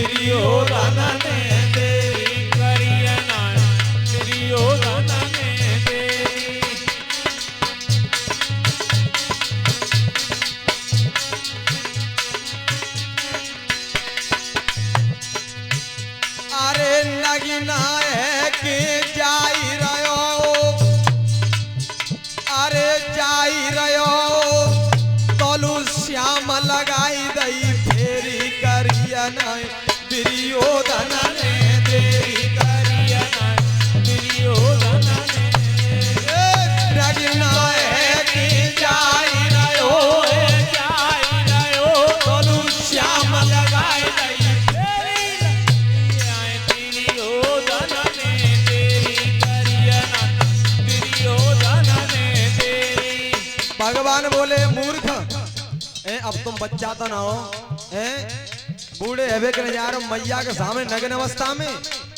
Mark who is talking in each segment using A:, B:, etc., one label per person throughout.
A: दुर्योधन ने तेरी करिया नाय दुर्योधन ने तेरी।
B: अरे नगीना है कि जाई रहो, अरे जाई रहो तोलू श्याम लगाई दई फेरी करिया नाय दुर्योधन ने तेरी
A: करिया नाय दुर्योधन ने
B: नगीना है कि जाई रहो तोलू श्याम लगाई दई
A: दुर्योधन ने तेरी करिया नाय दुर्योधन ने तेरी।
B: भगवान बोले मूर्ख अब तुम बच्चा तो ना हो बूढ़े हेवे के जा रहे मैया के सामने नग्न अवस्था में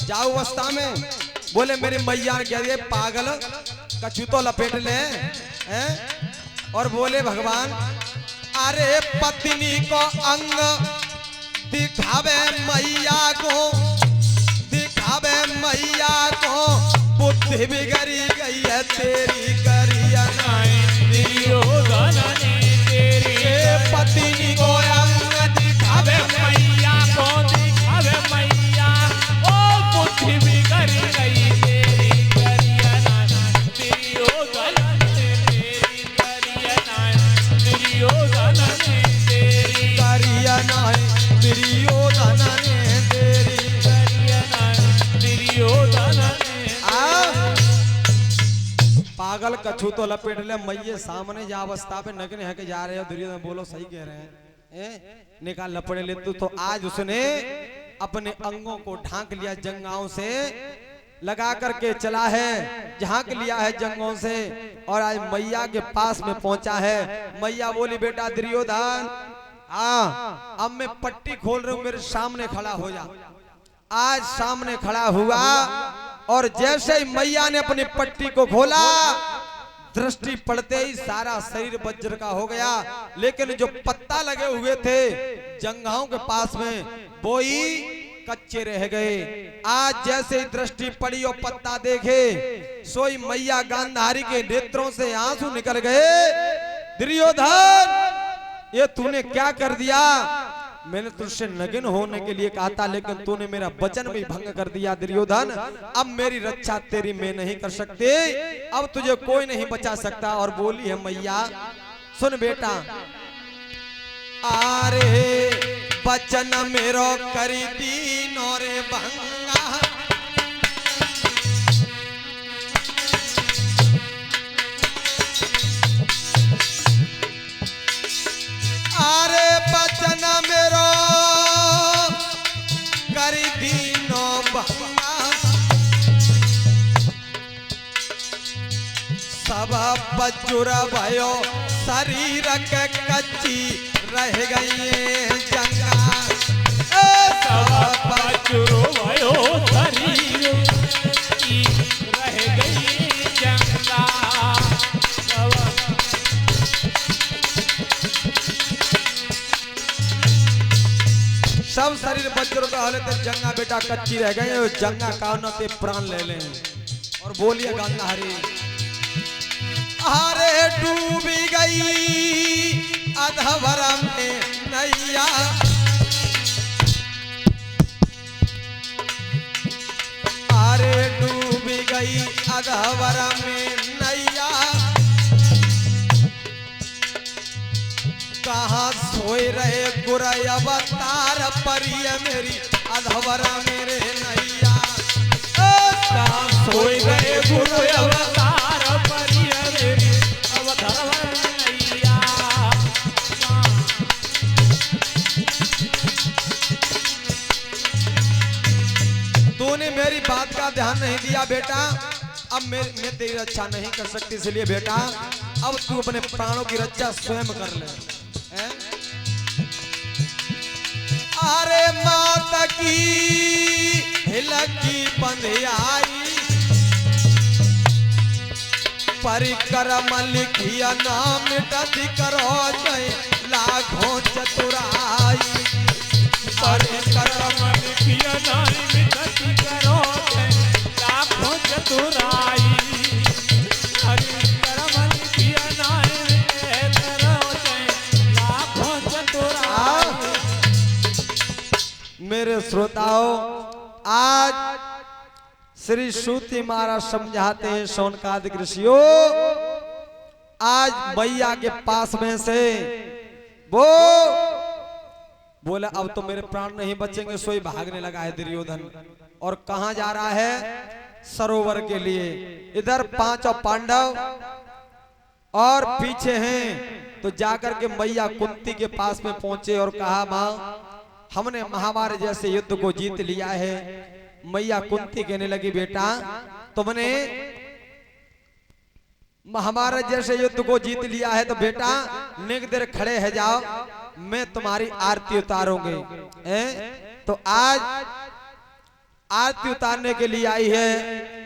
B: जाऊ अवस्था में। बोले मेरी मैया ने कह दिया पागल कछु तो लपेट ले और बोले भगवान अरे पत्नी को अंग दिखावे मैया को, दिखावे मैया को बुद्धि बिगड़ी गई है तेरी करिया नाय
A: दुर्योधन ने तेरी
B: पत्नी को अंग दिखावे
A: मैया को दिखावे मैया ओ बुद्धि बिगड़ गई तेरी करिया नाय दुर्योधन ने तेरी करिया नाय दुर्योधन ने तेरी
B: करिया नाय दुर्योधन ने तेरी
A: करिया नाय दुर्योधन ने
B: पागल कछु तो लपेट ले मैये सामने जा अवस्था पे नग्न है के जा रहे हो। दुर्योधन बोलो सही कह रहे हैं निकाल लपड़े ले तो आज उसने अपने अंगों को ढांक लिया जंगाओं से लगा करके चला है, झांक लिया है जंगों से और आज मैया के पास में पहुंचा है। मैया बोली बेटा दुर्योधन हाँ अब मैं पट्टी खोल रही हूं मेरे सामने खड़ा हो जा। आज सामने खड़ा हुआ और जैसे ही मैया ने अपनी पट्टी को खोला दृष्टि पड़ते ही सारा शरीर वज्र का हो गया, लेकिन जो पत्ता लगे हुए थे जंघाओं के पास में वो ही कच्चे रह गए। आज जैसे ही दृष्टि पड़ी और पत्ता देखे सोई मैया गांधारी के नेत्रों से आंसू निकल गए। दुर्योधन ये तूने क्या कर दिया? मैंने तुझसे नग्न होने के लिए कहा था लेकिन तूने मेरा वचन भी भंग कर दिया। दुर्योधन अब मेरी रक्षा तेरी मैं नहीं कर सकती, अब तुझे कोई नहीं बचा सकता। और बोली है मैया सुन बेटा आरे वचन मेरो करी दीनो रे भंगा, आरे वचन मेरो करी दीनो भंगा, सब बजुर भयो शरीर के कच्ची रह गई जंगा,
A: सब बजुर भयो शरीर की रह गई जंगा।
B: सब शरीर वज्र का हले ते जंगा बेटा कच्ची रह गई, जंगा कान ते प्राण ले ले। और बोलिए गांधारी अरे डूबी गई अधवर में नैया, अरे डूबी गई अधवर में नैया, कहाँ सोए रहे गुर अवतार परिय मेरी अधवर मेरे नैया,
A: कहाँ सोए रहे गुरु अवतार परिय मेरी अवतार नैया।
B: तूने मेरी बात का ध्यान नहीं दिया बेटा, अब मैं तेरी रक्षा नहीं कर सकती, इसलिए बेटा अब तू अपने प्राणों की रक्षा स्वयं कर ले। अरे माता की हिलकी बंधियाई परिक्रम लिखिया नाम डति करो जय लाखों चतुराई, परिक्रम मेरे श्रोताओं, आज श्री सूती महाराज समझाते हैं शौनकादिक ऋषियों, आज मैया के पास में से वो बोले अब तो मेरे प्राण नहीं बचेंगे, सोई भागने लगा है दुर्योधन। और कहां जा रहा है? सरोवर के लिए। इधर पांचों पांडव और पीछे हैं। तो जाकर के मैया कुंती के पास में पहुंचे और कहा, मां हमने महाभारत जैसे युद्ध को जीत लिया है। मैया कुंती कहने लगी, बेटा तुमने महाभारत जैसे युद्ध को जीत लिया है तो बेटा नेक देर खड़े है जाओ, मैं तुम्हारी आरती उतारूंगी। तो आज आरती उतारने के लिए आई है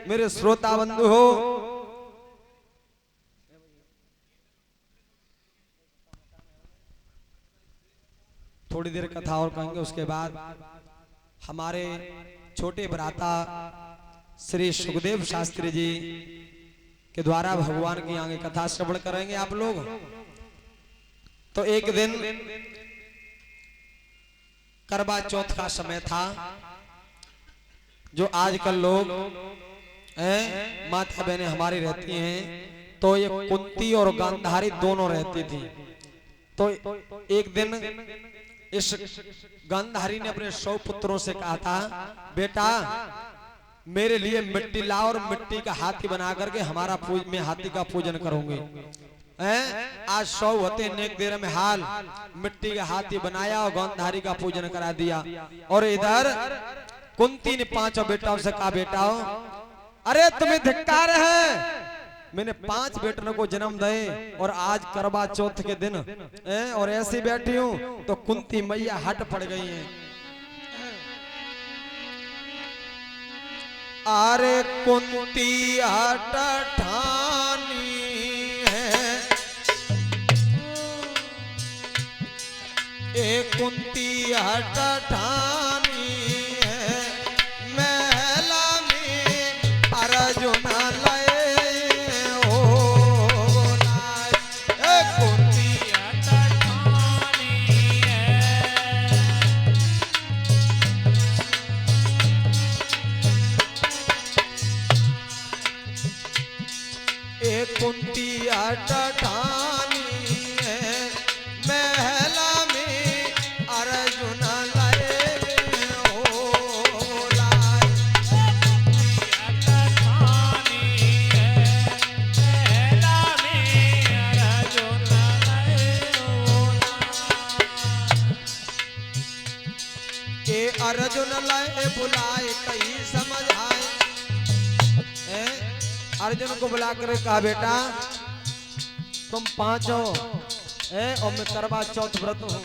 B: मेरे श्रोता बंधु हो। थोड़ी देर कथा और कहेंगे, उसके बाद हमारे छोटे भ्राता श्री सुखदेव शास्त्री जी के द्वारा भगवान की आगे कथा श्रवण करेंगे आप लोग। तो एक दिन करवा चौथ का समय था, जो आजकल लोग माता बहनें हमारी रहती हैं, तो ये कुंती और गांधारी दोनों रहती थी। तो एक दिन इस गांधारी ने अपने 100 पुत्रों से कहा था, बेटा मेरे लिए मिट्टी लाओ और मिट्टी का हाथी बना करके मैं हाथी का पूजन करूंगी। आज 100 होते नेक देर में हाल मिट्टी का हाथी बनाया और गांधारी का पूजन करा दिया। और इधर कुंती ने 5 बेटाओं से कहा, बेटाओ अरे तुम्हें धिक्कार है, मैंने 5 बेटों को जन्म दे और आज करवा चौथ के दिन और ऐसी बैठी हूं। तो कुंती मैया हट पड़ गई है। अरे कुंती हट ठानी है, ए कुंती हट ठानी है, महला में अर्जुन कुंती ठानी है, महला में अर्जुन लाए हो लाए।
A: ठानी है, महला में अर्जुन लाए हो
B: के अर्जुन लाए बुलाए कहीं समझाए। अर्जुन को बुला कर कहा, बेटा तुम 5 हो और मैं करवा चौथ व्रत हूँ।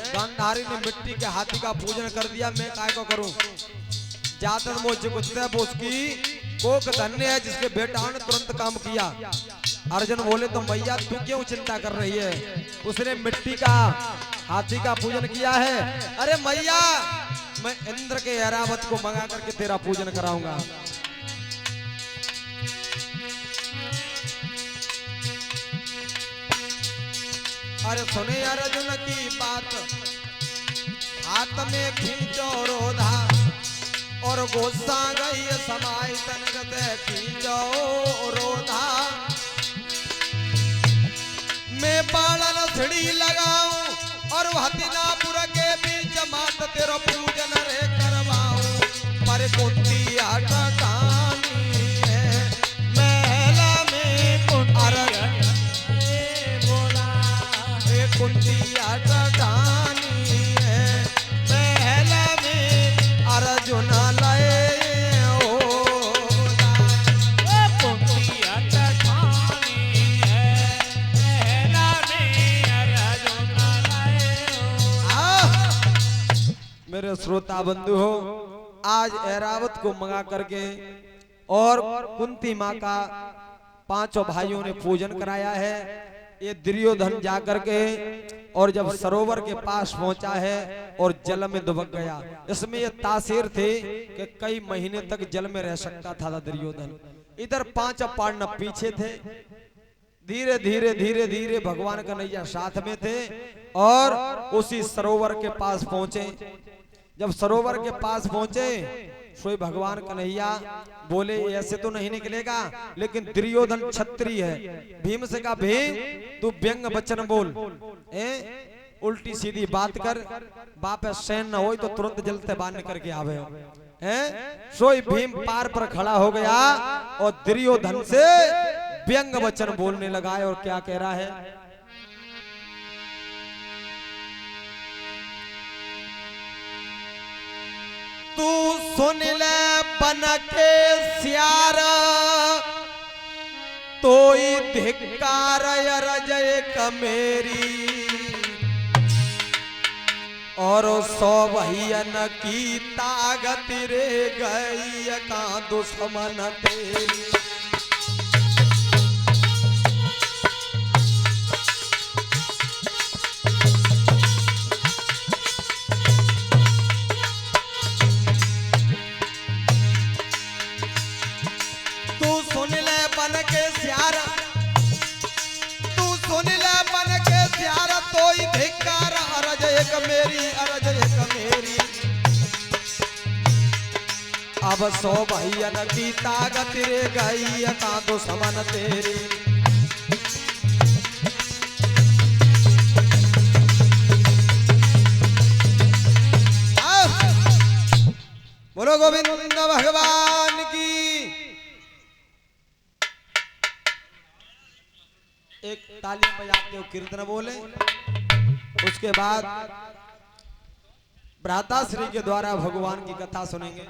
B: गांधारी ने मिट्टी के हाथी का पूजन कर दिया, मैं काय को करूं? जातर मुझे उसकी कोक धन्य है जिसके बेटा ने तुरंत काम किया। अर्जुन बोले, तो मैया तू क्यों चिंता कर रही है? उसने मिट्टी का हाथी का पूजन किया है। अरे मैया मैं इंद्र के ऐरावत को मंगा करके तेरा पूजन कराऊंगा। अरे सुने अर्जुन की बात, हाथ में खींचो रोधा और गुस्सा गई समाई तनगत खींचो रोधा। मैं पालन छिड़ी लगाऊं और हथिनापुर के बीच मात तेरो पूजन रे करवाऊं। पर कुंती ठानी है, महला में कुंती ठानी है, महला में अर्जुन लाए हो लाए।
A: कुंती ठानी है, महला में अर्जुन लाए हो।
B: मेरे श्रोता बंधु हो, आज ऐरावत को मंगा करके और कुंती माँ का 5 भाइयों ने पूजन कराया है। ये दुर्योधन जाकर के और जब सरोवर के पास पहुंचा है और जल में दुबक गया। इसमें ये तासीर थे कि कई महीने तक जल में रह सकता था दुर्योधन। इधर 5 पांडव पीछे थे। धीरे धीरे धीरे धीरे भगवान का नैया साथ में थे और उसी सरोवर के पास पहुंचे। जब सरोवर के पास पहुंचे सोई भगवान कन्हैया बोले ऐसे तो नहीं निकलेगा, लेकिन दुर्योधन क्षत्रिय है। भीम से कहा भीम तू व्यंग वचन बोल, उल्टी सीधी बात कर, बाप सैन न हो तो तुरंत जलते बाहर निकल के आवे हैं। सोई भीम पार पर खड़ा हो गया और दुर्योधन से व्यंग वचन बोलने लगा है। और क्या कह रहा है, तू सुन ले बन के सियार तोई धिक्कार अरजय कमेरी, और 100 भैयन की ताकत रे गई का दुश्मन तेरी। अब 100 भैयन की ताकत रे गई का दुश्मन तेरी। बोलो गोविंद भगवान की। एक ताली बजाते हो कीर्तन बोले, उसके बाद भ्राता श्री के द्वारा भगवान की कथा सुनेंगे।